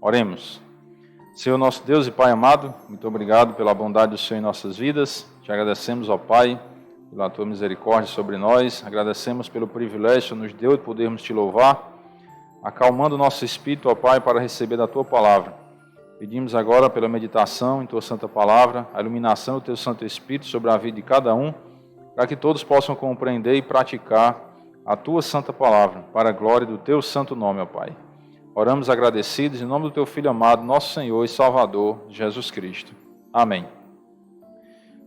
Oremos. Senhor nosso Deus e Pai amado, muito obrigado pela bondade do Senhor em nossas vidas. Te agradecemos, ó Pai, pela Tua misericórdia sobre nós. Agradecemos pelo privilégio que nos deu de podermos Te louvar, acalmando o nosso espírito, ó Pai, para receber da Tua palavra. Pedimos agora pela meditação em Tua Santa Palavra, a iluminação do Teu Santo Espírito sobre a vida de cada um, para que todos possam compreender e praticar a Tua Santa Palavra, para a glória do Teu Santo nome, ó Pai. Oramos agradecidos em nome do Teu Filho amado, nosso Senhor e Salvador, Jesus Cristo. Amém.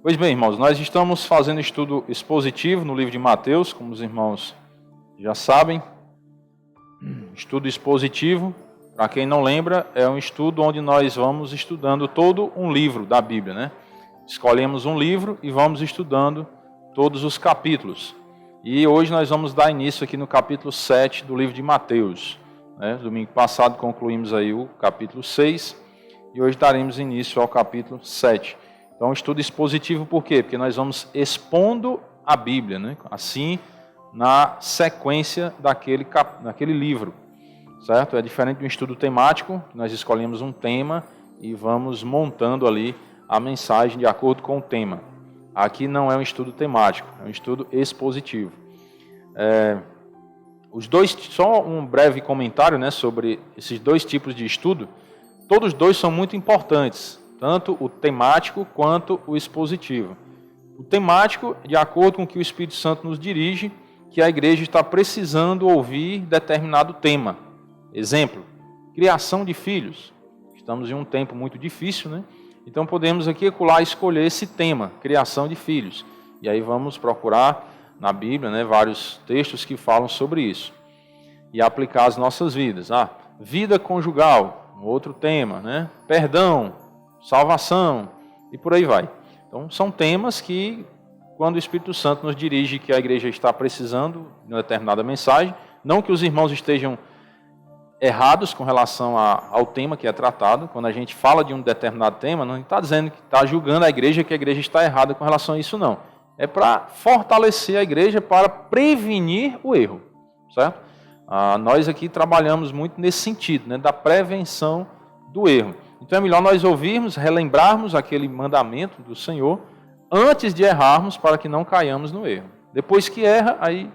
Pois bem, irmãos, nós estamos fazendo estudo expositivo no livro de Mateus, como os irmãos já sabem. Estudo expositivo, para quem não lembra, é um estudo onde nós vamos estudando todo um livro da Bíblia, né? Escolhemos um livro e vamos estudando todos os capítulos. E hoje nós vamos dar início aqui no capítulo 7 do livro de Mateus. Domingo passado concluímos aí o capítulo 6 e hoje daremos início ao capítulo 7. Então, estudo expositivo por quê? Porque nós vamos expondo a Bíblia, né? Assim, na sequência daquele livro, certo? É diferente de um estudo temático, nós escolhemos um tema e vamos montando ali a mensagem de acordo com o tema. Aqui não é um estudo temático, é um estudo expositivo. Só um breve comentário, né, sobre esses dois tipos de estudo. Todos dois são muito importantes, tanto o temático quanto o expositivo. O temático, de acordo com o que o Espírito Santo nos dirige, que a igreja está precisando ouvir determinado tema. Exemplo, criação de filhos. Estamos em um tempo muito difícil, né? Então podemos aqui acolá escolher esse tema, criação de filhos. E aí vamos procurar na Bíblia, né, vários textos que falam sobre isso. E aplicar às nossas vidas. Vida conjugal, um outro tema, né? Perdão, salvação e por aí vai. Então são temas que, quando o Espírito Santo nos dirige que a igreja está precisando de uma determinada mensagem, não que os irmãos estejam errados com relação ao tema que é tratado. Quando a gente fala de um determinado tema, não está dizendo que está julgando a igreja que a igreja está errada com relação a isso, não. É para fortalecer a igreja, para prevenir o erro, certo? Nós aqui trabalhamos muito nesse sentido, né, da prevenção do erro. Então é melhor nós ouvirmos, relembrarmos aquele mandamento do Senhor antes de errarmos, para que não caiamos no erro. Depois que erra, aí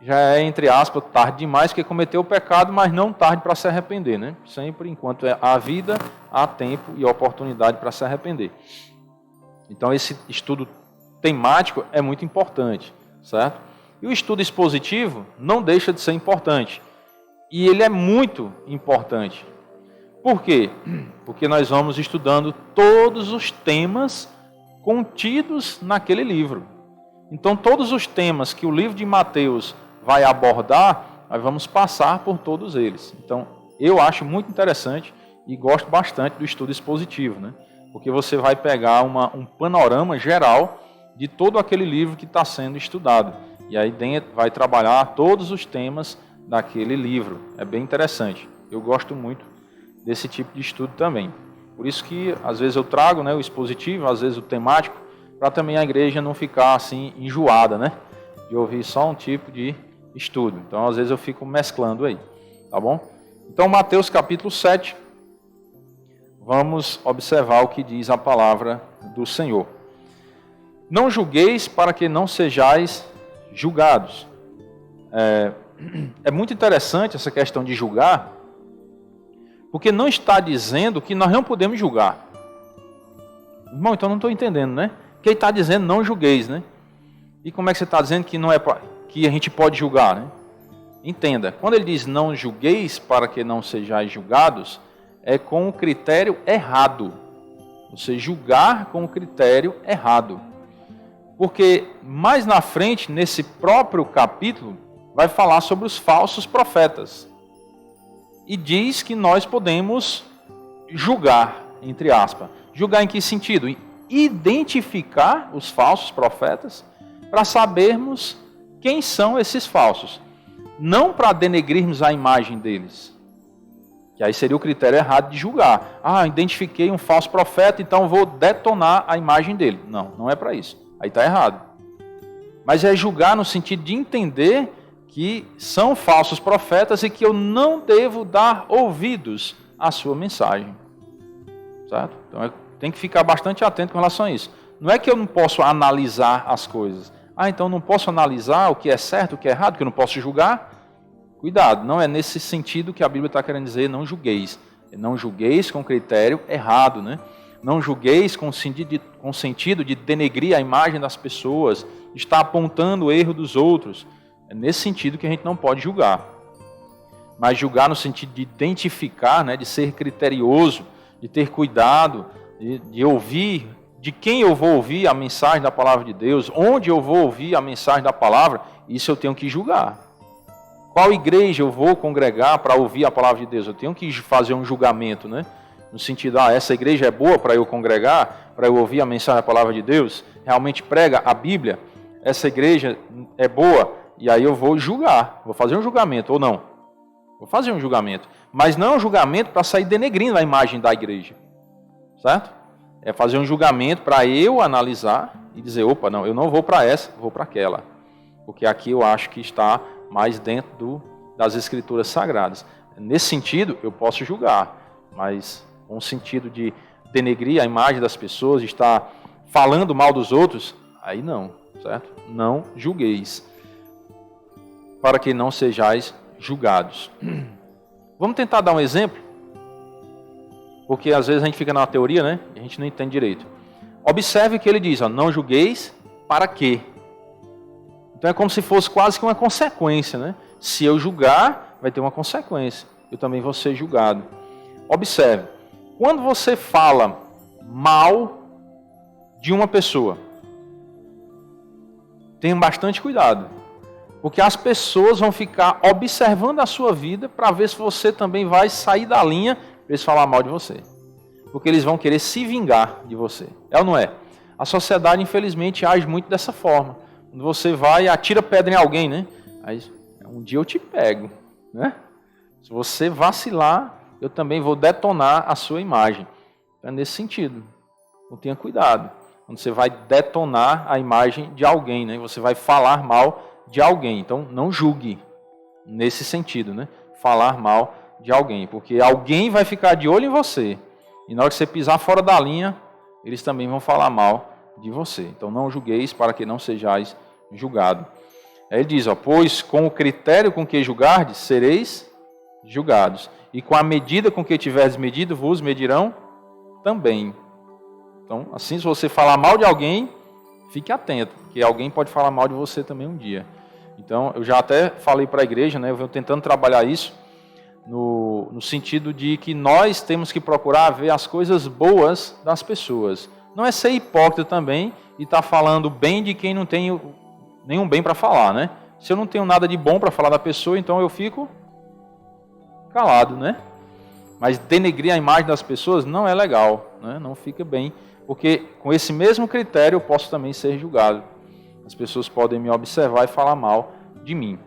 já é, entre aspas, tarde demais, porque cometeu o pecado, mas não tarde para se arrepender, né? Sempre, enquanto há vida, há tempo e oportunidade para se arrepender. Então esse estudo temático é muito importante, certo? E o estudo expositivo não deixa de ser importante. E ele é muito importante. Por quê? Porque nós vamos estudando todos os temas contidos naquele livro. Então todos os temas que o livro de Mateus vai abordar, nós vamos passar por todos eles. Então eu acho muito interessante e gosto bastante do estudo expositivo, né? Porque você vai pegar um panorama geral de todo aquele livro que está sendo estudado. E aí dentro vai trabalhar todos os temas daquele livro. É bem interessante. Eu gosto muito desse tipo de estudo também. Por isso que às vezes eu trago, né, o expositivo, às vezes o temático, para também a igreja não ficar assim enjoada, né, de ouvir só um tipo de estudo. Então às vezes eu fico mesclando aí, tá bom? Então Mateus capítulo 7... vamos observar o que diz a palavra do Senhor. Não julgueis para que não sejais julgados. É muito interessante essa questão de julgar, porque não está dizendo que nós não podemos julgar. Irmão, então não estou entendendo, né? Porque ele está dizendo não julgueis, né? E como é que você está dizendo que não é que a gente pode julgar, né? Entenda, quando ele diz não julgueis para que não sejais julgados, é com o critério errado. Você julgar com o critério errado. Porque mais na frente, nesse próprio capítulo, vai falar sobre os falsos profetas. E diz que nós podemos julgar, entre aspas. Julgar em que sentido? Identificar os falsos profetas para sabermos quem são esses falsos. Não para denegrirmos a imagem deles. Que aí seria o critério errado de julgar. Identifiquei um falso profeta, então vou detonar a imagem dele. Não, não é para isso. Aí está errado. Mas é julgar no sentido de entender que são falsos profetas e que eu não devo dar ouvidos à sua mensagem. Certo? Então tem que ficar bastante atento com relação a isso. Não é que eu não posso analisar as coisas. Então não posso analisar o que é certo, o que é errado, que eu não posso julgar? Cuidado, não é nesse sentido que a Bíblia está querendo dizer não julgueis. Não julgueis com critério errado, né? Não julgueis com sentido de denegrir a imagem das pessoas, de estar apontando o erro dos outros. É nesse sentido que a gente não pode julgar. Mas julgar no sentido de identificar, né, de ser criterioso, de ter cuidado, de ouvir, de quem eu vou ouvir a mensagem da palavra de Deus, onde eu vou ouvir a mensagem da palavra, isso eu tenho que julgar. Qual igreja eu vou congregar para ouvir a palavra de Deus? Eu tenho que fazer um julgamento, né? No sentido, essa igreja é boa para eu congregar, para eu ouvir a mensagem da palavra de Deus, realmente prega a Bíblia, essa igreja é boa, e aí eu vou julgar, vou fazer um julgamento, ou não. Vou fazer um julgamento, mas não é um julgamento para sair denegrindo a imagem da igreja, certo? É fazer um julgamento para eu analisar e dizer, opa, não, eu não vou para essa, vou para aquela, porque aqui eu acho que está mais dentro das escrituras sagradas. Nesse sentido, eu posso julgar, mas com o sentido de denegrir a imagem das pessoas, de estar falando mal dos outros, aí não, certo? Não julgueis, para que não sejais julgados. Vamos tentar dar um exemplo, porque às vezes a gente fica na teoria, né? E a gente não entende direito. Observe que ele diz, não julgueis para quê? Então é como se fosse quase que uma consequência, né? Se eu julgar, vai ter uma consequência. Eu também vou ser julgado. Observe, quando você fala mal de uma pessoa, tenha bastante cuidado. Porque as pessoas vão ficar observando a sua vida para ver se você também vai sair da linha para eles falar mal de você. Porque eles vão querer se vingar de você. É ou não é? A sociedade, infelizmente, age muito dessa forma. Quando você vai e atira pedra em alguém, né? Aí, um dia eu te pego, né? Se você vacilar, eu também vou detonar a sua imagem. É nesse sentido. Então tenha cuidado. Quando você vai detonar a imagem de alguém, né? Você vai falar mal de alguém. Então não julgue nesse sentido, né? Falar mal de alguém. Porque alguém vai ficar de olho em você. E na hora que você pisar fora da linha, eles também vão falar mal de você. Então não julgueis para que não sejais julgado. Aí ele diz, pois com o critério com que julgardes, sereis julgados. E com a medida com que tiverdes medido, vos medirão também. Então, assim, se você falar mal de alguém, fique atento, porque alguém pode falar mal de você também um dia. Então, eu já até falei para a igreja, né, eu venho tentando trabalhar isso, no sentido de que nós temos que procurar ver as coisas boas das pessoas. Não é ser hipócrita também e estar falando bem de quem não tem nenhum bem para falar, né? Se eu não tenho nada de bom para falar da pessoa, então eu fico calado, né? Mas denegrir a imagem das pessoas não é legal, né? Não fica bem, porque com esse mesmo critério eu posso também ser julgado. As pessoas podem me observar e falar mal de mim.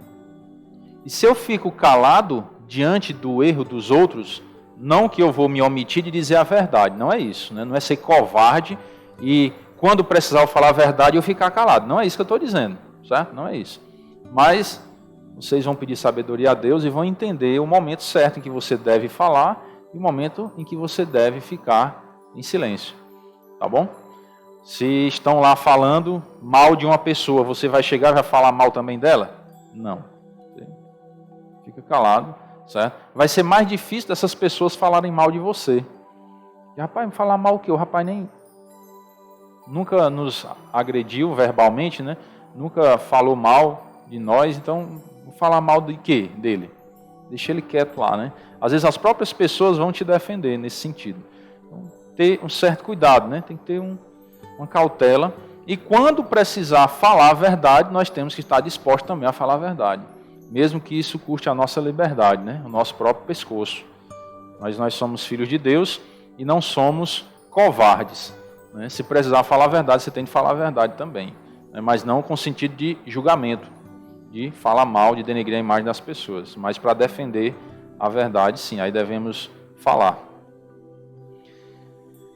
E se eu fico calado diante do erro dos outros, não que eu vou me omitir de dizer a verdade, não é isso, né? Não é ser covarde e quando precisar falar a verdade eu ficar calado, não é isso que eu estou dizendo, certo? Não é isso. Mas vocês vão pedir sabedoria a Deus e vão entender o momento certo em que você deve falar e o momento em que você deve ficar em silêncio, tá bom? Se estão lá falando mal de uma pessoa, você vai chegar e vai falar mal também dela? Não. Fica calado, certo? Vai ser mais difícil dessas pessoas falarem mal de você. E, rapaz, me falar mal o quê? O rapaz nunca nos agrediu verbalmente, né? Nunca falou mal de nós, então vou falar mal de quê? Dele. Deixa ele quieto lá, né? Às vezes as próprias pessoas vão te defender nesse sentido. Então, ter um certo cuidado, né? Tem que ter uma cautela. E quando precisar falar a verdade, nós temos que estar dispostos também a falar a verdade. Mesmo que isso custe a nossa liberdade, né? O nosso próprio pescoço. Mas nós somos filhos de Deus e não somos covardes, né? Se precisar falar a verdade, você tem que falar a verdade também, né? Mas não com sentido de julgamento, de falar mal, de denegrir a imagem das pessoas. Mas para defender a verdade, sim, aí devemos falar.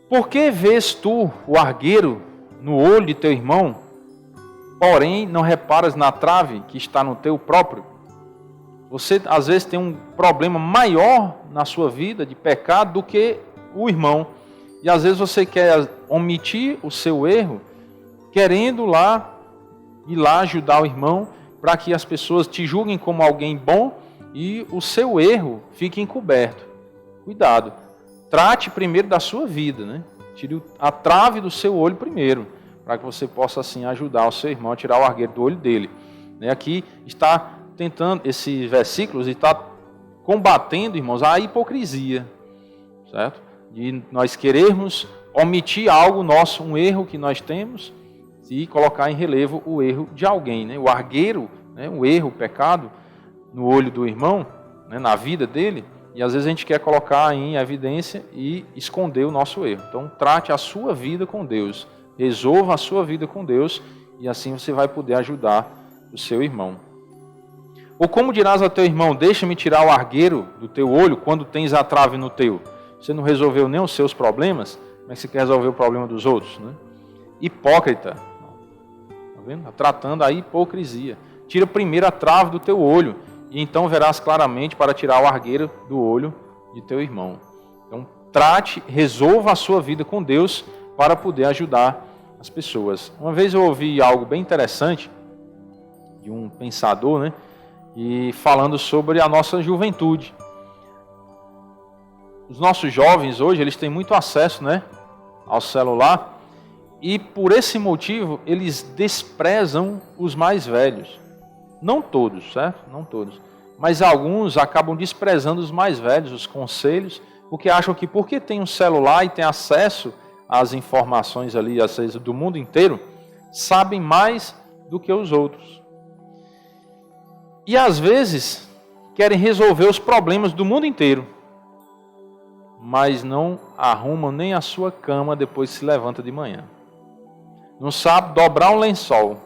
Por que vês tu o argueiro no olho de teu irmão, porém não reparas na trave que está no teu próprio? Você, às vezes, tem um problema maior na sua vida de pecado do que o irmão. E, às vezes, você quer omitir o seu erro, querendo ir lá ajudar o irmão, para que as pessoas te julguem como alguém bom e o seu erro fique encoberto. Cuidado. Trate primeiro da sua vida, né? Tire a trave do seu olho primeiro, para que você possa, assim, ajudar o seu irmão a tirar o argueiro do olho dele. Aqui está tentando, esses versículos, está combatendo, irmãos, a hipocrisia, certo? De nós querermos omitir algo nosso, um erro que nós temos, e colocar em relevo o erro de alguém, né? O argueiro, né? O erro, o pecado, no olho do irmão, né? Na vida dele, e às vezes a gente quer colocar em evidência e esconder o nosso erro. Então, trate a sua vida com Deus, resolva a sua vida com Deus, e assim você vai poder ajudar o seu irmão. Ou como dirás ao teu irmão, deixa-me tirar o argueiro do teu olho quando tens a trave no teu? Você não resolveu nem os seus problemas, como é que você quer resolver o problema dos outros, né? Hipócrita, tá vendo? Tá tratando a hipocrisia. Tira primeiro a trave do teu olho, e então verás claramente para tirar o argueiro do olho de teu irmão. Então, resolva a sua vida com Deus para poder ajudar as pessoas. Uma vez eu ouvi algo bem interessante de um pensador, né? E falando sobre a nossa juventude. Os nossos jovens hoje, eles têm muito acesso, né, ao celular, e por esse motivo eles desprezam os mais velhos. Não todos, certo? Não todos. Mas alguns acabam desprezando os mais velhos, os conselhos, porque acham que porque tem um celular e tem acesso às informações ali, às vezes do mundo inteiro, sabem mais do que os outros. E às vezes querem resolver os problemas do mundo inteiro, mas não arrumam nem a sua cama depois que se levanta de manhã. Não sabe dobrar um lençol,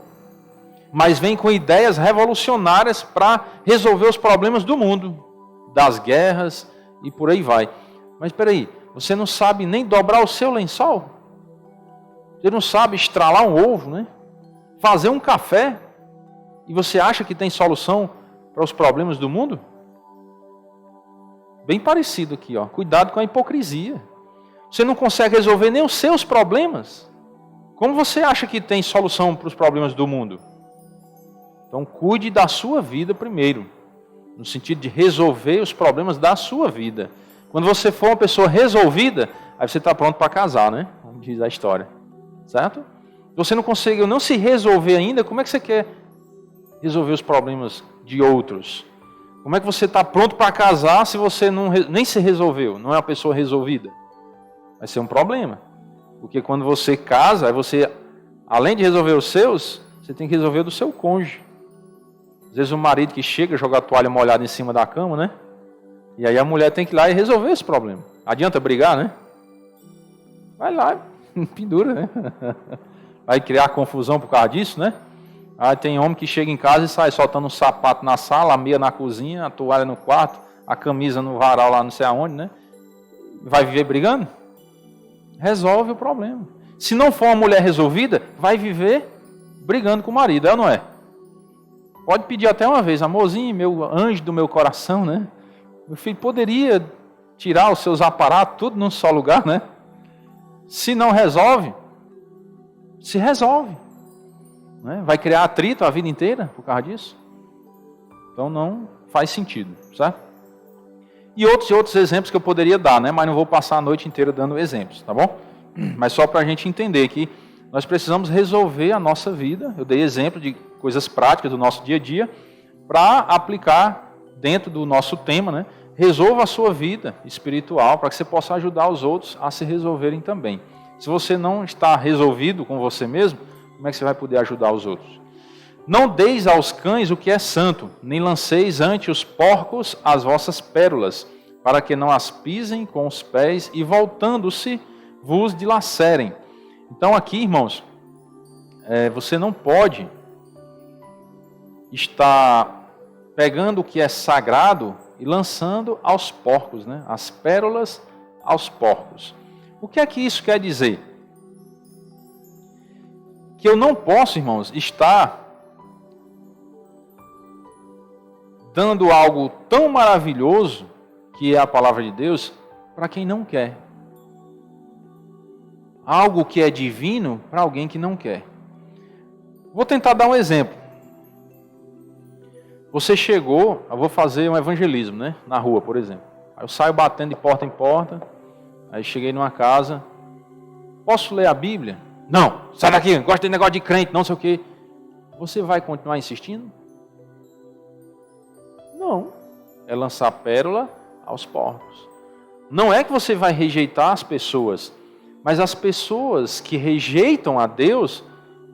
mas vem com ideias revolucionárias para resolver os problemas do mundo, das guerras e por aí vai. Mas espera aí, você não sabe nem dobrar o seu lençol? Você não sabe estralar um ovo, né? Fazer um café? E você acha que tem solução para os problemas do mundo? Bem parecido aqui, ó. Cuidado com a hipocrisia. Você não consegue resolver nem os seus problemas. Como você acha que tem solução para os problemas do mundo? Então, cuide da sua vida primeiro, no sentido de resolver os problemas da sua vida. Quando você for uma pessoa resolvida, aí você está pronto para casar, né? Como diz a história. Certo? Você não conseguiu não se resolver ainda, como é que você quer resolver os problemas de outros? Como é que você está pronto para casar se você nem se resolveu, não é uma pessoa resolvida? Vai ser um problema. Porque quando você casa, você, além de resolver os seus, você tem que resolver do seu cônjuge. Às vezes o marido que chega, joga a toalha molhada em cima da cama, né? E aí a mulher tem que ir lá e resolver esse problema. Adianta brigar, né? Vai lá, pendura, né? Vai criar confusão por causa disso, né? Aí tem homem que chega em casa e sai soltando um sapato na sala, a meia na cozinha, a toalha no quarto, a camisa no varal lá não sei aonde, né? Vai viver brigando? Resolve o problema. Se não for uma mulher resolvida, vai viver brigando com o marido, é ou não é? Pode pedir até uma vez, amorzinho, meu anjo do meu coração, né? Meu filho poderia tirar os seus aparatos tudo num só lugar, né? Se não resolve, se resolve. Né? Vai criar atrito a vida inteira por causa disso? Então não faz sentido, certo? E outros exemplos que eu poderia dar, né? Mas não vou passar a noite inteira dando exemplos, tá bom? Mas só para a gente entender que nós precisamos resolver a nossa vida. Eu dei exemplo de coisas práticas do nosso dia a dia para aplicar dentro do nosso tema, né? Resolva a sua vida espiritual para que você possa ajudar os outros a se resolverem também. Se você não está resolvido com você mesmo, como é que você vai poder ajudar os outros? Não deis aos cães o que é santo, nem lanceis ante os porcos as vossas pérolas, para que não as pisem com os pés e voltando-se vos dilacerem. Então aqui, irmãos, você não pode estar pegando o que é sagrado e lançando aos porcos, né? As pérolas aos porcos. O que é que isso quer dizer? Que eu não posso, irmãos, estar dando algo tão maravilhoso, que é a palavra de Deus, para quem não quer. Algo que é divino para alguém que não quer. Vou tentar dar um exemplo. Você chegou, eu vou fazer um evangelismo, né? Na rua, por exemplo. Aí eu saio batendo de porta em porta, aí cheguei numa casa, posso ler a Bíblia? Não, sai daqui, não gosto de negócio de crente, não sei o quê. Você vai continuar insistindo? Não. É lançar pérola aos porcos. Não é que você vai rejeitar as pessoas, mas as pessoas que rejeitam a Deus,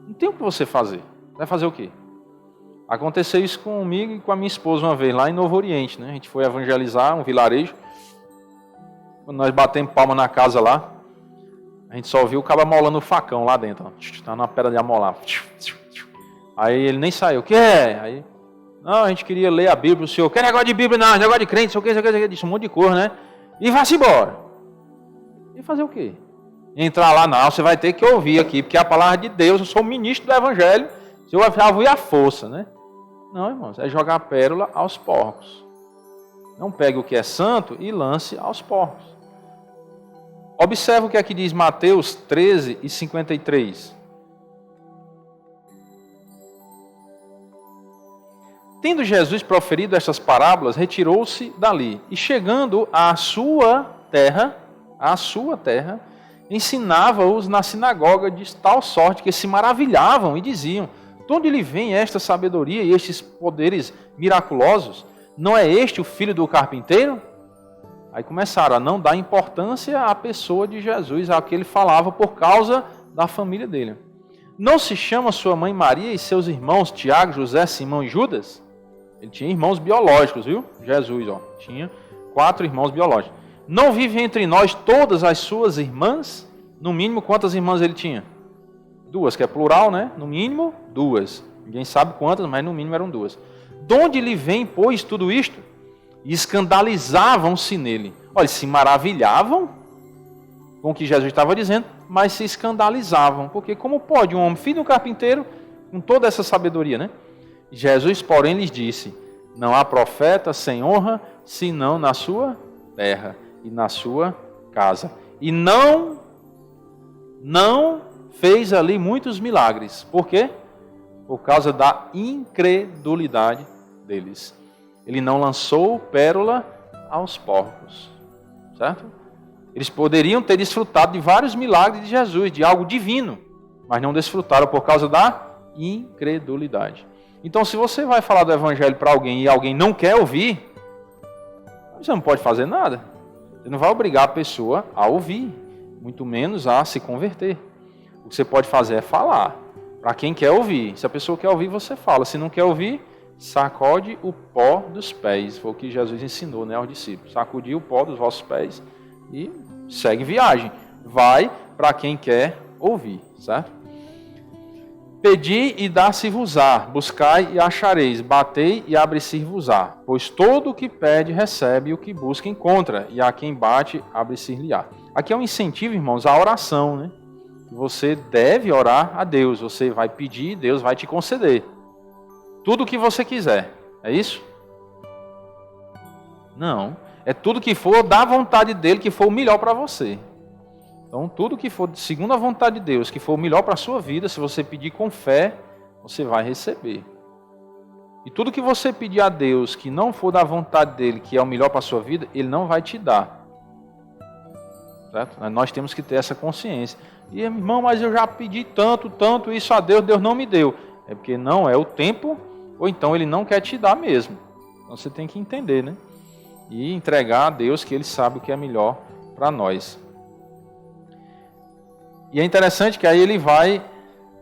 não tem o que você fazer. Vai fazer o quê? Aconteceu isso comigo e com a minha esposa uma vez, lá em Novo Oriente, né? A gente foi evangelizar um vilarejo. Quando nós batemos palma na casa lá, a gente só viu o cara amolando o facão lá dentro. Tá na pedra de amolar. Aí ele nem saiu. O que é? Aí, não, a gente queria ler a Bíblia. O senhor, quer negócio de Bíblia? Não, negócio de crente, sei o que, disse um monte de coisa, né? E vai-se embora. E fazer o quê? Entrar lá, não, você vai ter que ouvir aqui, porque é a palavra de Deus, eu sou ministro do Evangelho, você vai ouvir a força, né? Não, irmãos, é jogar pérola aos porcos. Não pegue o que é santo e lance aos porcos. Observe o que aqui diz Mateus 13 e 53. Tendo Jesus proferido estas parábolas, retirou-se dali, e chegando à sua terra, ensinava-os na sinagoga de tal sorte que se maravilhavam e diziam: de onde lhe vem esta sabedoria e estes poderes miraculosos? Não é este o filho do carpinteiro? Aí começaram a não dar importância à pessoa de Jesus, a que ele falava por causa da família dele. Não se chama sua mãe Maria e seus irmãos Tiago, José, Simão e Judas? Ele tinha irmãos biológicos, viu? Jesus, tinha 4 irmãos biológicos. Não vive entre nós todas as suas irmãs? No mínimo, quantas irmãs ele tinha? 2, que é plural, né? No mínimo, 2. Ninguém sabe quantas, mas no mínimo eram 2. De onde lhe vem, pois, tudo isto? E escandalizavam-se nele. Olha, se maravilhavam com o que Jesus estava dizendo, mas se escandalizavam. Porque como pode um homem, filho do carpinteiro, com toda essa sabedoria, né? Jesus, porém, lhes disse: não há profeta sem honra, senão na sua terra e na sua casa. E não fez ali muitos milagres. Por quê? Por causa da incredulidade deles. Ele não lançou pérola aos porcos. Certo? Eles poderiam ter desfrutado de vários milagres de Jesus, de algo divino, mas não desfrutaram por causa da incredulidade. Então, se você vai falar do evangelho para alguém e alguém não quer ouvir, você não pode fazer nada. Você não vai obrigar a pessoa a ouvir, muito menos a se converter. O que você pode fazer é falar para quem quer ouvir. Se a pessoa quer ouvir, você fala. Se não quer ouvir, sacode o pó dos pés. Foi o que Jesus ensinou, né, aos discípulos. Sacudir o pó dos vossos pés e segue viagem. Vai para quem quer ouvir, certo? Pedi e dá-se-vos-á, buscai e achareis, batei e abre-se-vos-á. Pois todo o que pede recebe, e o que busca encontra, e a quem bate abre-se-lhe-á. Aqui é um incentivo, irmãos, à oração, né? Você deve orar a Deus, você vai pedir, Deus vai te conceder. Tudo o que você quiser, é isso? Não, é tudo que for da vontade dele, que for o melhor para você. Então, tudo que for segundo a vontade de Deus, que for o melhor para a sua vida, se você pedir com fé, você vai receber. E tudo que você pedir a Deus, que não for da vontade dele, que é o melhor para a sua vida, ele não vai te dar. Certo? Nós temos que ter essa consciência. E, irmão, mas eu já pedi tanto isso a Deus, Deus não me deu. É porque não é o tempo, ou então ele não quer te dar mesmo. Então, você tem que entender, né? E entregar a Deus, que ele sabe o que é melhor para nós. E é interessante que aí ele vai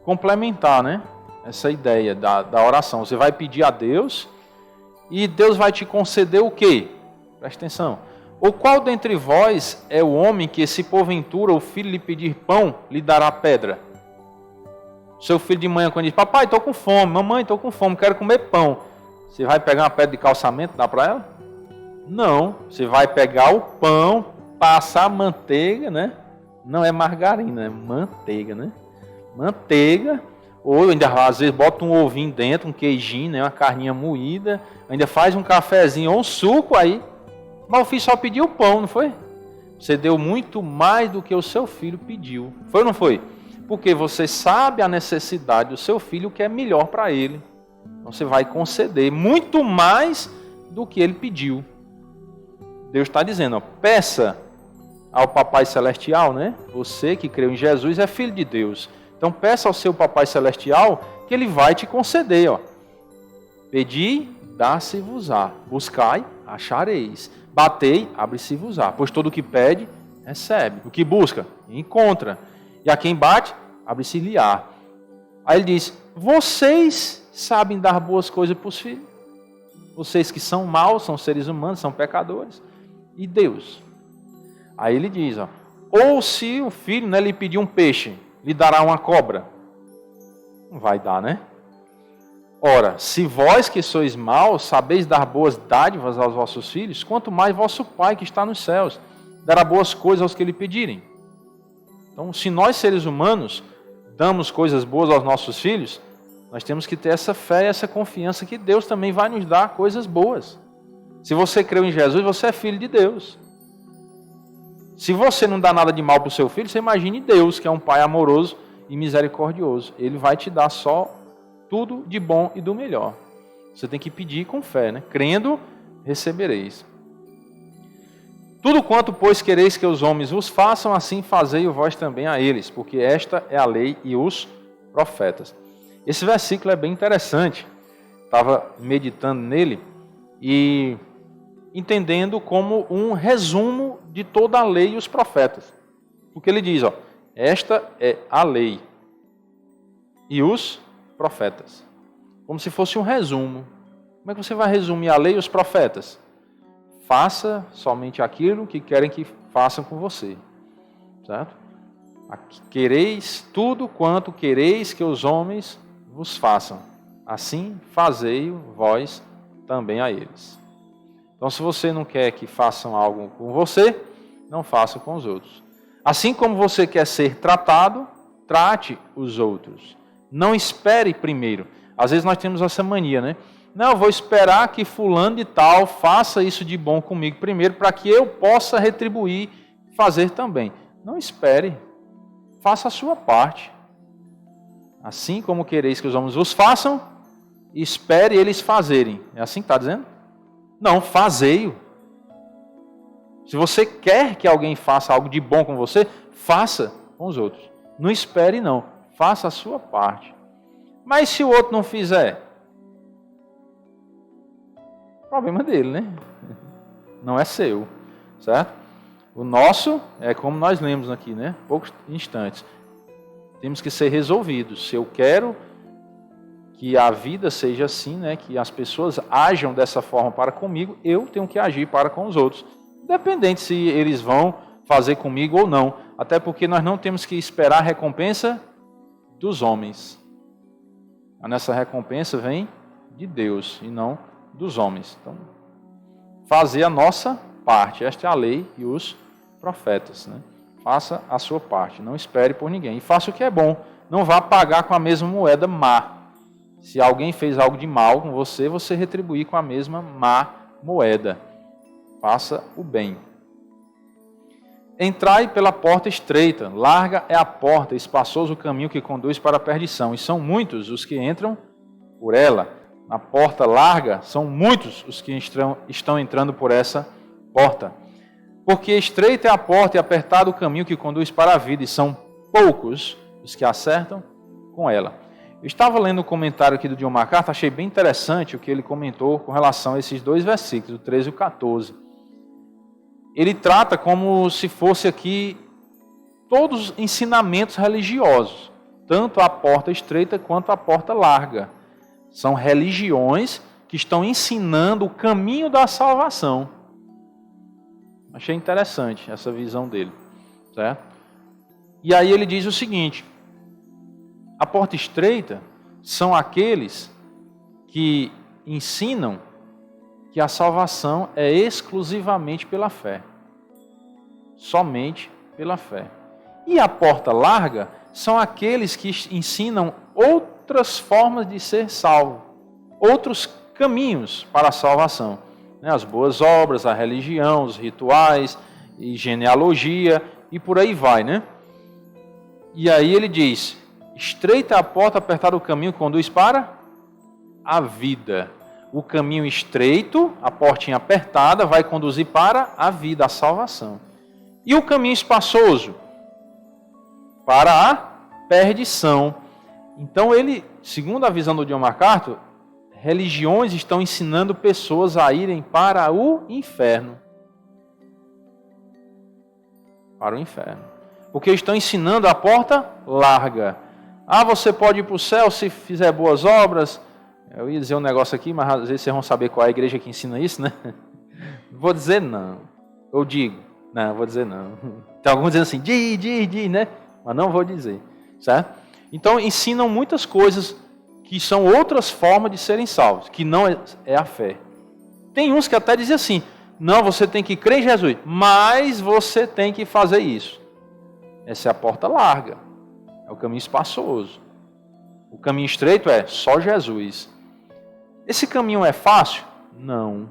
complementar, né, essa ideia da oração. Você vai pedir a Deus e Deus vai te conceder o quê? Presta atenção. Ou qual dentre vós é o homem que, se porventura o filho lhe pedir pão, lhe dará pedra? Seu filho de manhã, quando diz: papai, estou com fome, mamãe, estou com fome, quero comer pão. Você vai pegar uma pedra de calçamento e dar para ela? Não. Você vai pegar o pão, passar manteiga, né? Não é margarina, é manteiga, né? Manteiga, ou ainda às vezes bota um ovinho dentro, um queijinho, né, uma carninha moída, ainda faz um cafezinho ou um suco aí, mas o filho só pediu pão, não foi? Você deu muito mais do que o seu filho pediu. Foi ou não foi? Porque você sabe a necessidade do seu filho, o que é melhor para ele. Então você vai conceder muito mais do que ele pediu. Deus está dizendo, ó, peça ao Papai Celestial, né? Você que creu em Jesus é filho de Deus. Então peça ao seu Papai Celestial que ele vai te conceder, ó. Pedi, dá-se-vos-á. Buscai, achareis. Batei, abre-se-vos-á. Pois todo o que pede, recebe. O que busca, encontra. E a quem bate, abre-se-lhe-á. Aí ele diz, vocês sabem dar boas coisas para os filhos? Vocês que são maus, são seres humanos, são pecadores. E Deus? Aí ele diz, ó, ou se o filho, né, lhe pedir um peixe, lhe dará uma cobra? Não vai dar, né? Ora, se vós que sois maus, sabeis dar boas dádivas aos vossos filhos, quanto mais vosso Pai que está nos céus dará boas coisas aos que lhe pedirem. Então, se nós seres humanos damos coisas boas aos nossos filhos, nós temos que ter essa fé e essa confiança que Deus também vai nos dar coisas boas. Se você creu em Jesus, você é filho de Deus. Se você não dá nada de mal para o seu filho, você imagine Deus, que é um Pai amoroso e misericordioso. Ele vai te dar só tudo de bom e do melhor. Você tem que pedir com fé, né? Crendo, recebereis. Tudo quanto, pois, quereis que os homens vos façam, assim fazei vós também a eles, porque esta é a lei e os profetas. Esse versículo é bem interessante. Estava meditando nele e entendendo como um resumo de toda a lei e os profetas. Porque ele diz, ó, esta é a lei e os profetas. Como se fosse um resumo. Como é que você vai resumir a lei e os profetas? Faça somente aquilo que querem que façam com você. Certo? Quereis tudo quanto quereis que os homens vos façam. Assim fazei-o vós também a eles. Então, se você não quer que façam algo com você, não faça com os outros. Assim como você quer ser tratado, trate os outros. Não espere primeiro. Às vezes nós temos essa mania, né? Não, eu vou esperar que fulano de tal faça isso de bom comigo primeiro, para que eu possa retribuir e fazer também. Não espere. Faça a sua parte. Assim como quereis que os homens vos façam, espere eles fazerem. É assim que está dizendo? Não, fazei-o. Se você quer que alguém faça algo de bom com você, faça com os outros. Não espere, não. Faça a sua parte. Mas se o outro não fizer, problema dele, né? Não é seu, certo? O nosso é como nós lemos aqui, né? Poucos instantes. Temos que ser resolvidos. Se eu quero que a vida seja assim, né? Que as pessoas ajam dessa forma para comigo, eu tenho que agir para com os outros. Independente se eles vão fazer comigo ou não. Até porque nós não temos que esperar a recompensa dos homens. Nessa recompensa vem de Deus e não dos homens. Então, fazer a nossa parte. Esta é a lei e os profetas, né? Faça a sua parte. Não espere por ninguém. E faça o que é bom. Não vá pagar com a mesma moeda má. Se alguém fez algo de mal com você, você retribuir com a mesma má moeda. Faça o bem. Entrai pela porta estreita, larga é a porta, espaçoso o caminho que conduz para a perdição, e são muitos os que entram por ela. Na porta larga, são muitos os que estão entrando por essa porta. Porque estreita é a porta e apertado o caminho que conduz para a vida, e são poucos os que acertam com ela. Eu estava lendo o comentário aqui do John MacArthur, achei bem interessante o que ele comentou com relação a esses dois versículos, o 13 e o 14. Ele trata como se fosse aqui todos os ensinamentos religiosos, tanto a porta estreita quanto a porta larga. São religiões que estão ensinando o caminho da salvação. Achei interessante essa visão dele, certo? E aí ele diz o seguinte: a porta estreita são aqueles que ensinam que a salvação é exclusivamente pela fé. Somente pela fé. E a porta larga são aqueles que ensinam outras formas de ser salvo, outros caminhos para a salvação. As boas obras, a religião, os rituais, e genealogia, e por aí vai, né? E aí ele diz, estreita a porta, apertado o caminho que conduz para a vida. O caminho estreito, a portinha apertada, vai conduzir para a vida, a salvação. E o caminho espaçoso? Para a perdição. Então ele, segundo a visão do John MacArthur, religiões estão ensinando pessoas a irem para o inferno. Para o inferno. Porque estão ensinando a porta larga. Você pode ir para o céu se fizer boas obras. Eu ia dizer um negócio aqui, mas às vezes vocês vão saber qual é a igreja que ensina isso, né? Vou dizer não. Eu digo. Não, vou dizer não. Tem alguns dizendo assim, diz, né? Mas não vou dizer. Certo? Então ensinam muitas coisas que são outras formas de serem salvos, que não é a fé. Tem uns que até dizem assim, não, você tem que crer em Jesus, mas você tem que fazer isso. Essa é a porta larga, é o caminho espaçoso. O caminho estreito é só Jesus. Esse caminho é fácil? Não.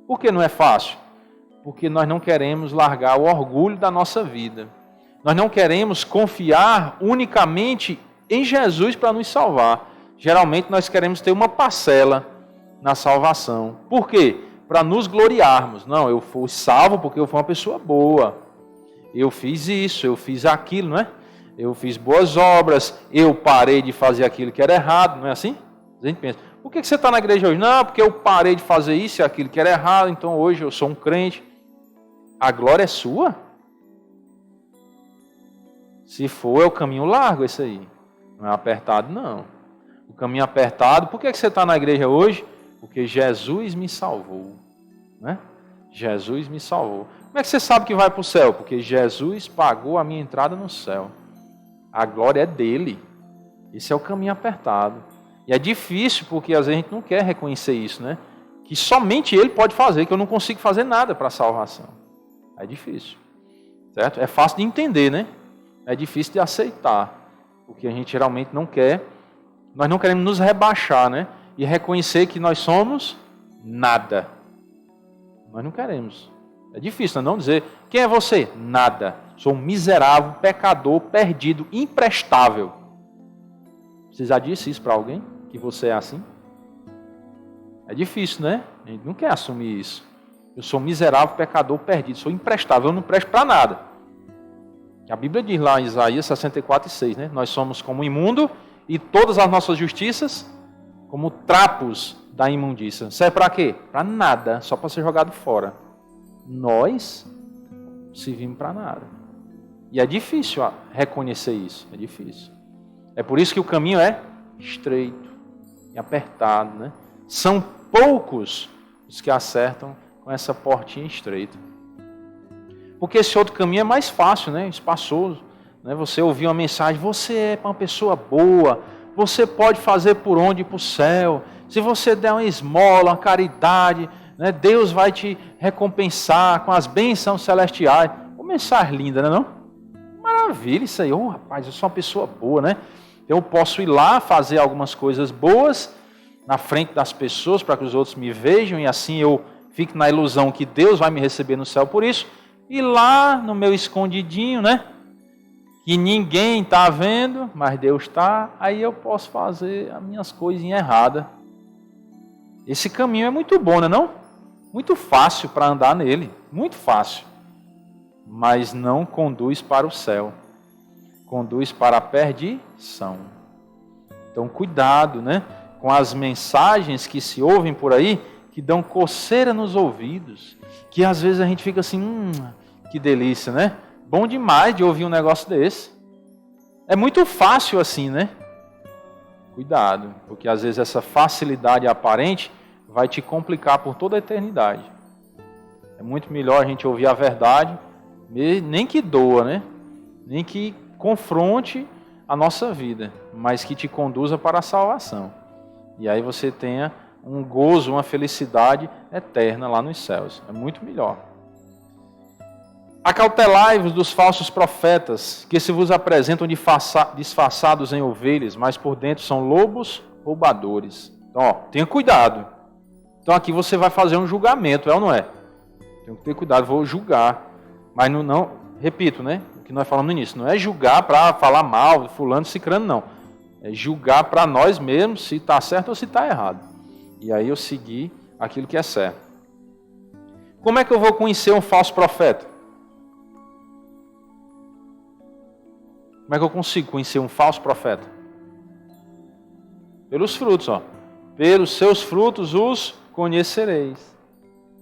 Por que não é fácil? Porque nós não queremos largar o orgulho da nossa vida. Nós não queremos confiar unicamente em Jesus para nos salvar. Geralmente nós queremos ter uma parcela na salvação. Por quê? Para nos gloriarmos. Não, eu fui salvo porque eu fui uma pessoa boa. Eu fiz isso, eu fiz aquilo, não é? Eu fiz boas obras, eu parei de fazer aquilo que era errado, não é assim? A gente pensa, por que você está na igreja hoje? Não, porque eu parei de fazer isso e aquilo que era errado, então hoje eu sou um crente. A glória é sua? Se for, é o caminho largo esse aí. Não é apertado, não. O caminho apertado, por que você está na igreja hoje? Porque Jesus me salvou. Né? Jesus me salvou. Como é que você sabe que vai para o céu? Porque Jesus pagou a minha entrada no céu. A glória é dele. Esse é o caminho apertado. E é difícil, porque às vezes a gente não quer reconhecer isso, né? Que somente ele pode fazer, que eu não consigo fazer nada para a salvação. É difícil. Certo? É fácil de entender, né? É difícil de aceitar. Porque a gente geralmente não quer. Nós não queremos nos rebaixar, né? E reconhecer que nós somos nada. Nós não queremos. É difícil não dizer, quem é você? Nada. Sou um miserável, pecador, perdido, imprestável. Você já disse isso para alguém? Que você é assim? É difícil, né? A gente não quer assumir isso. Eu sou miserável, pecador, perdido, sou imprestável, eu não presto para nada. A Bíblia diz lá em Isaías 64:6, né? Nós somos como imundo e todas as nossas justiças como trapos da imundícia. Serve para quê? Para nada, só para ser jogado fora. Nós servimos para nada. E é difícil reconhecer isso, é difícil. É por isso que o caminho é estreito e apertado, né? São poucos os que acertam com essa portinha estreita. Porque esse outro caminho é mais fácil, né? Espaçoso. Né? Você ouvir uma mensagem, você é uma pessoa boa, você pode fazer por onde ir para o céu. Se você der uma esmola, uma caridade, né? Deus vai te recompensar com as bênçãos celestiais. Uma mensagem linda, não é não? Maravilha isso aí. Rapaz, eu sou uma pessoa boa, né? Eu posso ir lá fazer algumas coisas boas na frente das pessoas para que os outros me vejam e assim eu fique na ilusão que Deus vai me receber no céu por isso. E lá no meu escondidinho, né? Que ninguém está vendo, mas Deus está. Aí eu posso fazer as minhas coisinhas erradas. Esse caminho é muito bom, não é não? Muito fácil para andar nele. Muito fácil. Mas não conduz para o céu. Conduz para a perdição. Então cuidado, né? Com as mensagens que se ouvem por aí, que dão coceira nos ouvidos. Que às vezes a gente fica assim, que delícia, né? Bom demais de ouvir um negócio desse. É muito fácil assim, né? Cuidado, porque às vezes essa facilidade aparente vai te complicar por toda a eternidade. É muito melhor a gente ouvir a verdade, nem que doa, né? Nem que confronte a nossa vida, mas que te conduza para a salvação. E aí você tenha um gozo, uma felicidade eterna lá nos céus. É muito melhor. Acautelai-vos dos falsos profetas, que se vos apresentam disfarçados em ovelhas, mas por dentro são lobos roubadores. Então, tenha cuidado. Então aqui você vai fazer um julgamento, é ou não é? Tenho que ter cuidado, vou julgar. Mas não, repito, né? O que nós falamos no início, não é julgar para falar mal, fulano, cicrano, não. É julgar para nós mesmos se está certo ou se está errado. E aí eu seguir aquilo que é certo. Como é que eu vou conhecer um falso profeta? Como é que eu consigo conhecer um falso profeta? Pelos frutos, ó. Pelos seus frutos os conhecereis.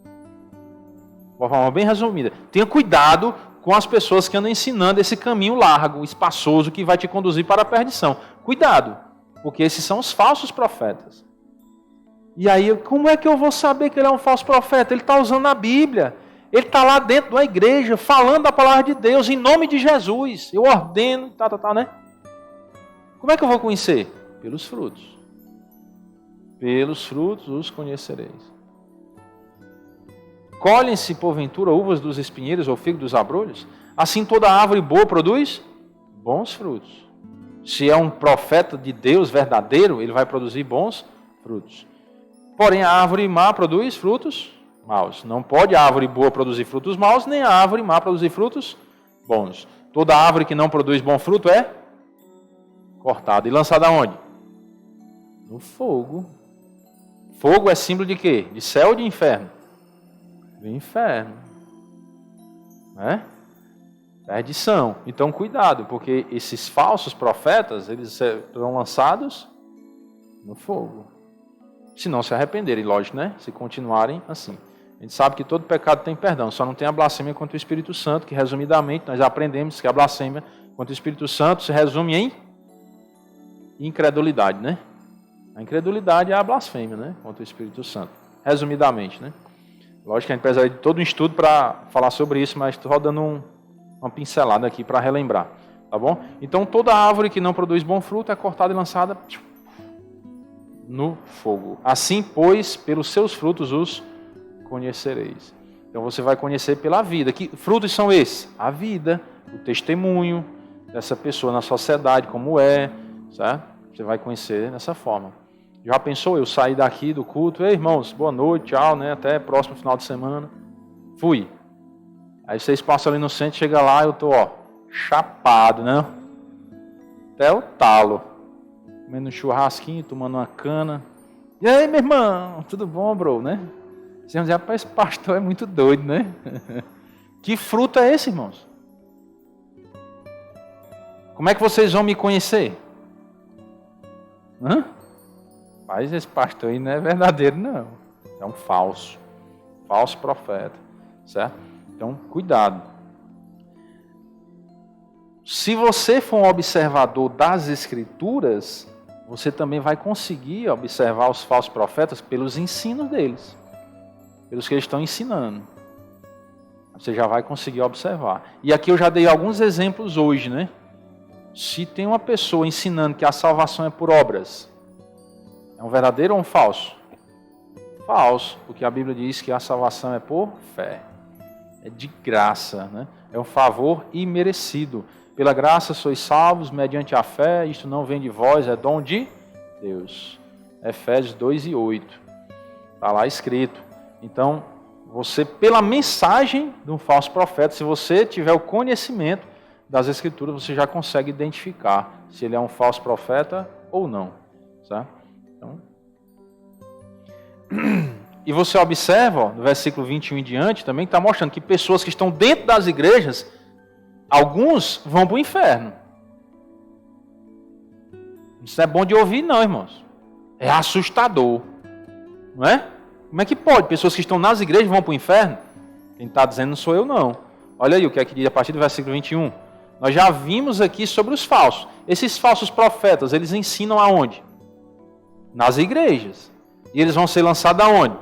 De uma forma bem resumida. Tenha cuidado com as pessoas que andam ensinando esse caminho largo, espaçoso, que vai te conduzir para a perdição. Cuidado, porque esses são os falsos profetas. E aí, como é que eu vou saber que ele é um falso profeta? Ele está usando a Bíblia. Ele está lá dentro da igreja, falando a palavra de Deus, em nome de Jesus. Eu ordeno, né? Como é que eu vou conhecer? Pelos frutos. Pelos frutos os conhecereis. Colhem-se, porventura, uvas dos espinheiros ou figos dos abrolhos? Assim toda árvore boa produz bons frutos. Se é um profeta de Deus verdadeiro, ele vai produzir bons frutos. Porém, a árvore má produz frutos maus. Não pode a árvore boa produzir frutos maus, nem a árvore má produzir frutos bons. Toda árvore que não produz bom fruto é cortada e lançada aonde? No fogo. Fogo é símbolo de quê? De céu ou de inferno? Do inferno. Né? Perdição. Então, cuidado, porque esses falsos profetas, eles serão lançados no fogo. Se não se arrependerem, lógico, né? Se continuarem assim. A gente sabe que todo pecado tem perdão, só não tem a blasfêmia contra o Espírito Santo, que resumidamente nós aprendemos que a blasfêmia contra o Espírito Santo se resume em incredulidade, né? A incredulidade é a blasfêmia, né? Contra o Espírito Santo. Resumidamente, né? Lógico que a gente precisaria de todo um estudo para falar sobre isso, mas estou dando uma pincelada aqui para relembrar, tá bom? Então toda árvore que não produz bom fruto é cortada e lançada no fogo. Assim, pois, pelos seus frutos os conhecereis. Então você vai conhecer pela vida. Que frutos são esses? A vida, o testemunho dessa pessoa na sociedade, como é, certo? Você vai conhecer dessa forma. Já pensou eu sair daqui do culto? Ei, irmãos, boa noite, tchau, né? Até próximo final de semana. Fui. Aí vocês passam ali no centro, chega lá, eu tô, chapado, né? Até o talo. Comendo um churrasquinho, tomando uma cana. E aí, meu irmão? Tudo bom, bro, né? Vocês vão dizer, rapaz, esse pastor é muito doido, né? Que fruto é esse, irmãos? Como é que vocês vão me conhecer? Mas esse pastor aí não é verdadeiro, não. É um falso profeta, certo? Então, cuidado. Se você for um observador das Escrituras, você também vai conseguir observar os falsos profetas pelos ensinos deles, pelos que eles estão ensinando. Você já vai conseguir observar. E aqui eu já dei alguns exemplos hoje, né? Se tem uma pessoa ensinando que a salvação é por obras, é um verdadeiro ou um falso? Falso, porque a Bíblia diz que a salvação é por fé. É de graça, né? É um favor imerecido. Pela graça sois salvos mediante a fé, isto não vem de vós, é dom de Deus. Efésios 2:8. Está lá escrito. Então, você, pela mensagem de um falso profeta, se você tiver o conhecimento das Escrituras, você já consegue identificar se ele é um falso profeta ou não. Certo? Então, e você observa, no versículo 21 em diante, também está mostrando que pessoas que estão dentro das igrejas, alguns vão para o inferno. Isso não é bom de ouvir, não, irmãos. É assustador. Não é? Como é que pode? Pessoas que estão nas igrejas vão para o inferno? Quem está dizendo não sou eu, não. Olha aí o que é que diz a partir do versículo 21. Nós já vimos aqui sobre os falsos. Esses falsos profetas, eles ensinam aonde? Nas igrejas. E eles vão ser lançados aonde?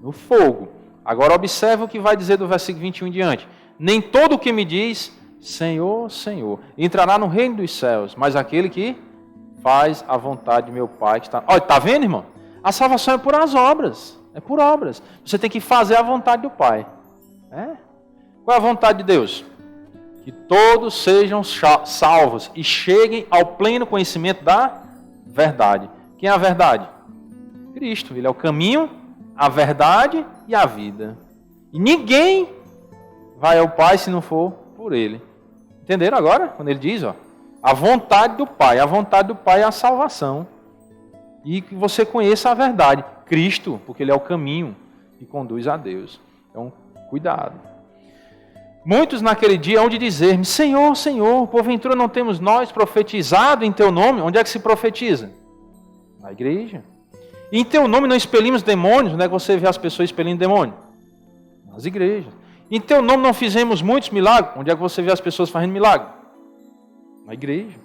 No fogo. Agora observe o que vai dizer do versículo 21 em diante. Nem todo o que me diz, Senhor, Senhor, entrará no reino dos céus, mas aquele que faz a vontade de meu Pai que está... Olha, está vendo, irmão? A salvação é por as obras. É por obras. Você tem que fazer a vontade do Pai. Qual é a vontade de Deus? Que todos sejam salvos e cheguem ao pleno conhecimento da verdade. Quem é a verdade? Cristo. Ele é o caminho, a verdade e a vida. E ninguém vai ao Pai se não for por Ele. Entenderam agora? Quando ele diz, a vontade do Pai. A vontade do Pai é a salvação. E que você conheça a verdade. Cristo, porque Ele é o caminho que conduz a Deus. Então, cuidado. Muitos naquele dia hão de dizer-me, Senhor, Senhor, porventura não temos nós profetizado em Teu nome? Onde é que se profetiza? Na igreja. E em Teu nome não expelimos demônios? Onde é que você vê as pessoas expelindo demônio? Nas igrejas. Em Teu nome não fizemos muitos milagres? Onde é que você vê as pessoas fazendo milagre? Na igreja.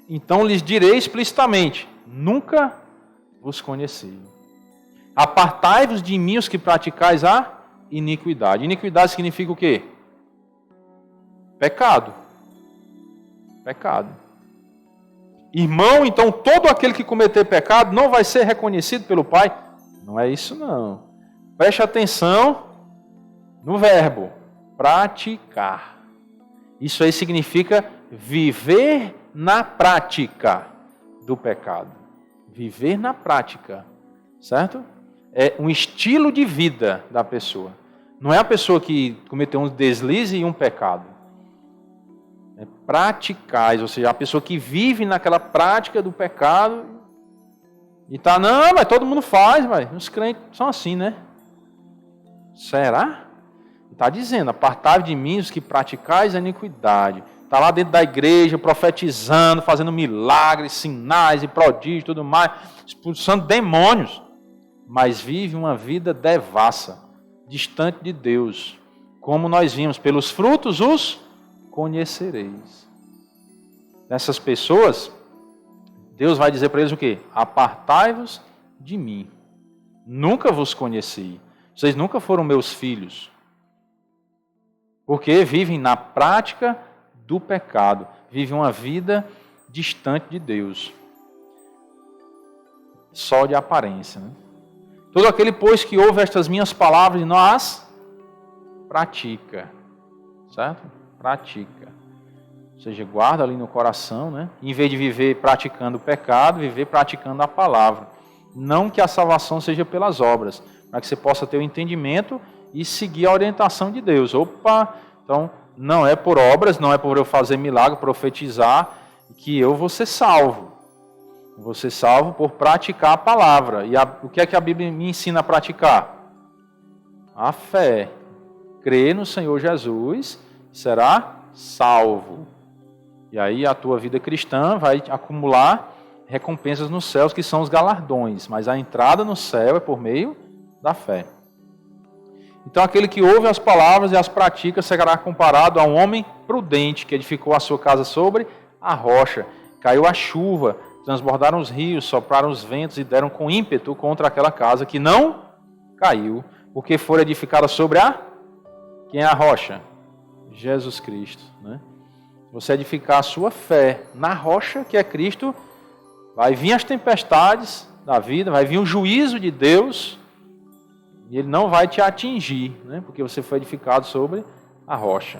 Então lhes direi explicitamente, nunca vos conheci. Apartai-vos de mim os que praticais a iniquidade. Iniquidade significa o quê? Pecado. Pecado. Irmão, então todo aquele que cometer pecado não vai ser reconhecido pelo Pai? Não é isso não. Preste atenção no verbo praticar. Isso aí significa viver na prática do pecado. Viver na prática, certo? É um estilo de vida da pessoa. Não é a pessoa que cometeu um deslize e um pecado. É praticais, ou seja, a pessoa que vive naquela prática do pecado e tá, não, mas todo mundo faz, mas os crentes são assim, né? Será? Está dizendo, apartai de mim os que praticais a iniquidade. Está lá dentro da igreja, profetizando, fazendo milagres, sinais e prodígios e tudo mais, expulsando demônios, mas vive uma vida devassa, distante de Deus. Como nós vimos, pelos frutos os conhecereis. Essas pessoas, Deus vai dizer para eles o quê? Apartai-vos de mim. Nunca vos conheci. Vocês nunca foram meus filhos. Porque vivem na prática do pecado. Vivem uma vida distante de Deus. Só de aparência. Né? Todo aquele, pois, que ouve estas minhas palavras e não as pratica. Certo? Pratica. Ou seja, guarda ali no coração, né? Em vez de viver praticando o pecado, viver praticando a palavra. Não que a salvação seja pelas obras, para que você possa ter o entendimento e seguir a orientação de Deus. Opa, então não é por obras, não é por eu fazer milagre, profetizar, que eu vou ser salvo. Eu vou ser salvo por praticar a palavra. E o que é que a Bíblia me ensina a praticar? A fé. Crer no Senhor Jesus, será salvo. E aí a tua vida cristã vai acumular recompensas nos céus, que são os galardões. Mas a entrada no céu é por meio da fé. Então aquele que ouve as palavras e as pratica será comparado a um homem prudente que edificou a sua casa sobre a rocha. Caiu a chuva, transbordaram os rios, sopraram os ventos e deram com ímpeto contra aquela casa que não caiu, porque foi edificada sobre a... Quem é a rocha? Jesus Cristo. Né? Você edificar a sua fé na rocha, que é Cristo, vai vir as tempestades da vida, vai vir o juízo de Deus, e ele não vai te atingir, né? Porque você foi edificado sobre a rocha.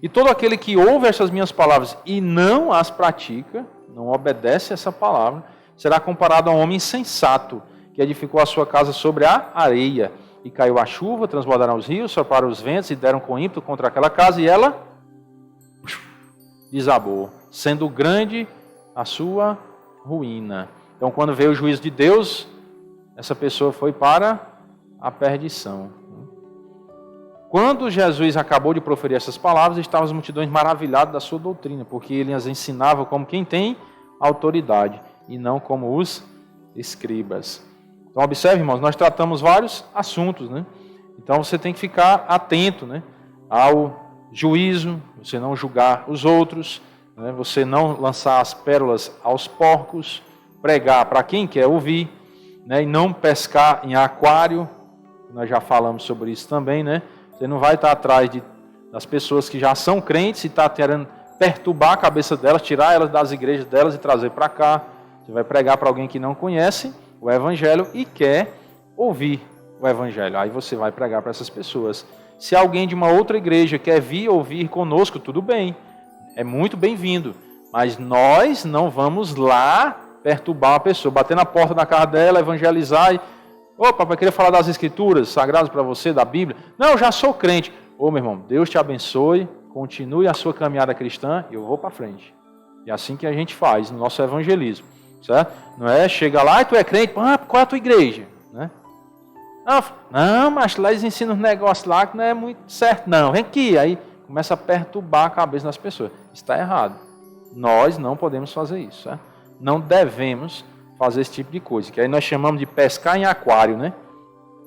E todo aquele que ouve essas minhas palavras e não as pratica, não obedece essa palavra, será comparado a um homem insensato, que edificou a sua casa sobre a areia. E caiu a chuva, transbordaram os rios, sopraram os ventos e deram com ímpeto contra aquela casa, e ela desabou, sendo grande a sua ruína. Então, quando veio o juízo de Deus, essa pessoa foi para a perdição. Quando Jesus acabou de proferir essas palavras, estavam as multidões maravilhadas da sua doutrina, porque ele as ensinava como quem tem autoridade, e não como os escribas. Então, observe, irmãos, nós tratamos vários assuntos, né? Então, você tem que ficar atento, né, ao juízo, você não julgar os outros, né, você não lançar as pérolas aos porcos, pregar para quem quer ouvir, né, e não pescar em aquário. Nós já falamos sobre isso também, né? Você não vai estar atrás das pessoas que já são crentes e está querendo perturbar a cabeça delas, tirar elas das igrejas delas e trazer para cá. Você vai pregar para alguém que não conhece o Evangelho e quer ouvir o Evangelho. Aí você vai pregar para essas pessoas. Se alguém de uma outra igreja quer vir ouvir conosco, tudo bem, é muito bem-vindo. Mas nós não vamos lá perturbar uma pessoa, bater na porta da casa dela, evangelizar e... Opa, vai querer falar das escrituras sagradas para você, da Bíblia? Não, eu já sou crente. Ô, meu irmão, Deus te abençoe, continue a sua caminhada cristã e eu vou para frente. E é assim que a gente faz no nosso evangelismo, certo? Não é chegar lá e tu é crente, qual é a tua igreja? Né? Não, mas lá eles ensinam um negócio lá que não é muito certo, não. Vem aqui, aí começa a perturbar a cabeça das pessoas. Isso está errado. Nós não podemos fazer isso, certo? Não devemos fazer esse tipo de coisa, que aí nós chamamos de pescar em aquário, né?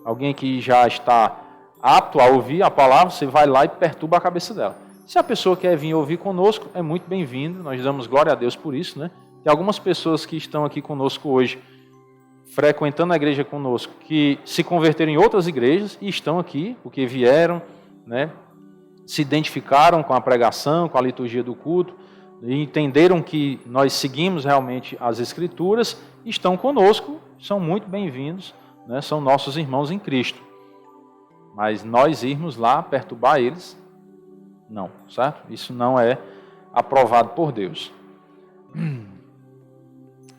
Alguém que já está apto a ouvir a palavra, você vai lá e perturba a cabeça dela. Se a pessoa quer vir ouvir conosco, é muito bem-vindo, nós damos glória a Deus por isso, né? Tem algumas pessoas que estão aqui conosco hoje, frequentando a igreja conosco, que se converteram em outras igrejas e estão aqui, porque vieram, né? Se identificaram com a pregação, com a liturgia do culto, e entenderam que nós seguimos realmente as Escrituras, estão conosco, são muito bem-vindos, né? São nossos irmãos em Cristo. Mas nós irmos lá perturbar eles, não, certo? Isso não é aprovado por Deus.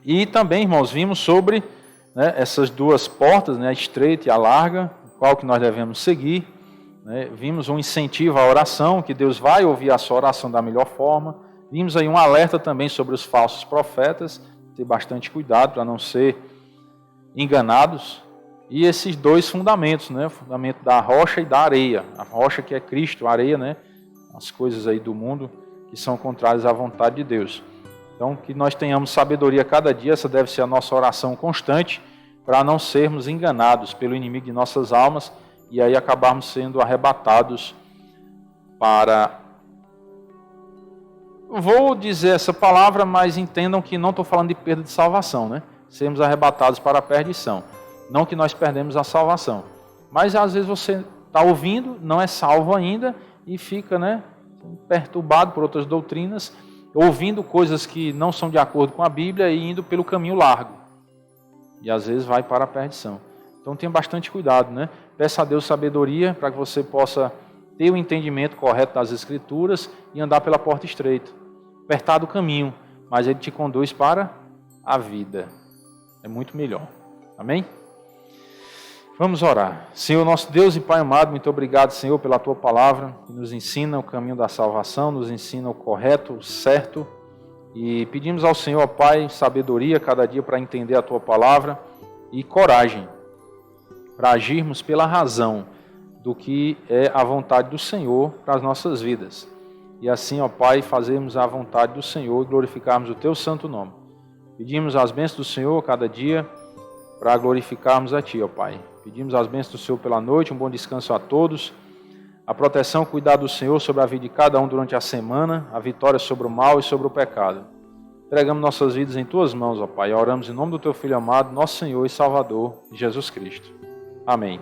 E também, irmãos, vimos sobre, né, essas duas portas, né, a estreita e a larga, qual que nós devemos seguir. Né? Vimos um incentivo à oração, que Deus vai ouvir a sua oração da melhor forma. Vimos aí um alerta também sobre os falsos profetas, ter bastante cuidado para não ser enganados. E esses dois fundamentos, né? O fundamento da rocha e da areia. A rocha que é Cristo, a areia, né? As coisas aí do mundo que são contrárias à vontade de Deus. Então, que nós tenhamos sabedoria cada dia, essa deve ser a nossa oração constante, para não sermos enganados pelo inimigo de nossas almas e aí acabarmos sendo arrebatados para... Vou dizer essa palavra, mas entendam que não estou falando de perda de salvação, né? Sermos arrebatados para a perdição. Não que nós perdemos a salvação. Mas às vezes você está ouvindo, não é salvo ainda e fica, né, perturbado por outras doutrinas, ouvindo coisas que não são de acordo com a Bíblia e indo pelo caminho largo. E às vezes vai para a perdição. Então tenha bastante cuidado, né? Peça a Deus sabedoria para que você possa ter o entendimento correto das Escrituras e andar pela porta estreita. Apertar o caminho, mas ele te conduz para a vida. É muito melhor. Amém? Vamos orar. Senhor, nosso Deus e Pai amado, muito obrigado, Senhor, pela Tua palavra, que nos ensina o caminho da salvação, nos ensina o correto, o certo, e pedimos ao Senhor, Pai, sabedoria cada dia para entender a Tua palavra e coragem para agirmos pela razão do que é a vontade do Senhor para as nossas vidas. E assim, ó Pai, fazermos a vontade do Senhor e glorificarmos o Teu santo nome. Pedimos as bênçãos do Senhor cada dia para glorificarmos a Ti, ó Pai. Pedimos as bênçãos do Senhor pela noite, um bom descanso a todos, a proteção e cuidado do Senhor sobre a vida de cada um durante a semana, a vitória sobre o mal e sobre o pecado. Entregamos nossas vidas em Tuas mãos, ó Pai, e oramos em nome do Teu Filho amado, nosso Senhor e Salvador, Jesus Cristo. Amém.